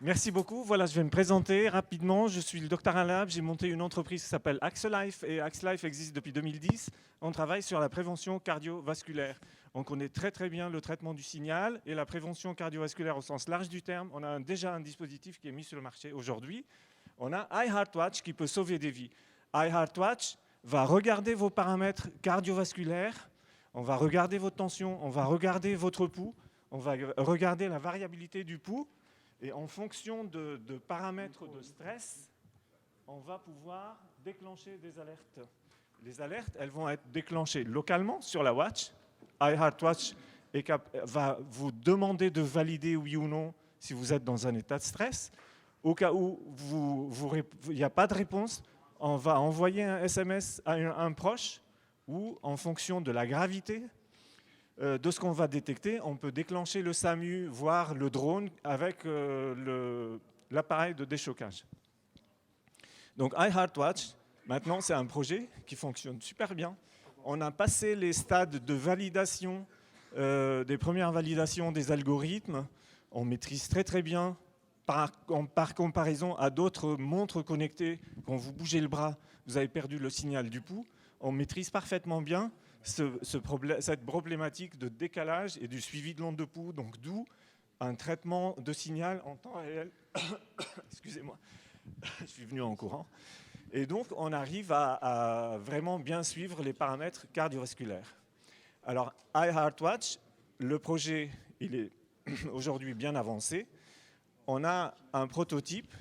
Merci beaucoup. Voilà, je vais me présenter rapidement. Je suis le Dr Alab. J'ai monté une entreprise qui s'appelle AxeLife et AxeLife existe depuis 2010. On travaille sur la prévention cardiovasculaire. On connaît très bien le traitement du signal et la prévention cardiovasculaire au sens large du terme. On a déjà un dispositif qui est mis sur le marché aujourd'hui. On a iHeartWatch qui peut sauver des vies. iHeartWatch va regarder vos paramètres cardiovasculaires, on va regarder votre tension, on va regarder votre pouls, on va regarder la variabilité du pouls. Et en fonction de paramètres de stress, on va pouvoir déclencher des alertes. Les alertes, elles vont être déclenchées localement sur la watch. iHeartWatch va vous demander de valider oui ou non si vous êtes dans un état de stress. Au cas où il n'y a pas de réponse, on va envoyer un SMS à un proche ou en fonction de la gravité de ce qu'on va détecter, on peut déclencher le SAMU, voire le drone avec l'appareil de déchocage. Donc iHeartWatch, maintenant c'est un projet qui fonctionne super bien. On a passé les stades de validation, des premières validations des algorithmes. On maîtrise très bien par comparaison à d'autres montres connectées. Quand vous bougez le bras, vous avez perdu le signal du pouls. On maîtrise parfaitement bien cette problématique de décalage et du suivi de l'onde de pouls, donc d'où un traitement de signal en temps réel. Excusez-moi, je suis venu en courant. Et donc, on arrive à vraiment bien suivre les paramètres cardiovasculaires. Alors, iHeartWatch, le projet, il est aujourd'hui bien avancé. On a un prototype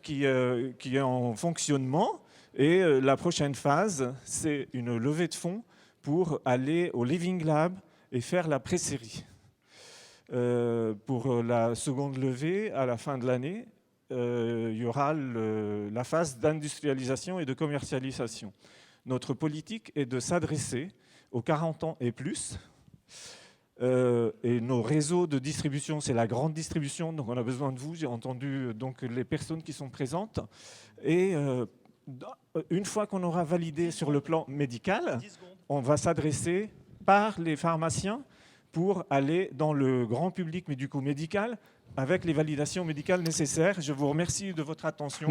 qui est en fonctionnement. Et la prochaine phase, c'est une levée de fonds pour aller au Living Lab et faire la pré-série. Pour la seconde levée, à la fin de l'année, il y aura la phase d'industrialisation et de commercialisation. Notre politique est de s'adresser aux 40 ans et plus. Et nos réseaux de distribution, c'est la grande distribution, donc on a besoin de vous. J'ai entendu donc les personnes qui sont présentes. Et une fois qu'on aura validé sur le plan médical, on va s'adresser par les pharmaciens pour aller dans le grand public médico-médical avec les validations médicales nécessaires. Je vous remercie de votre attention.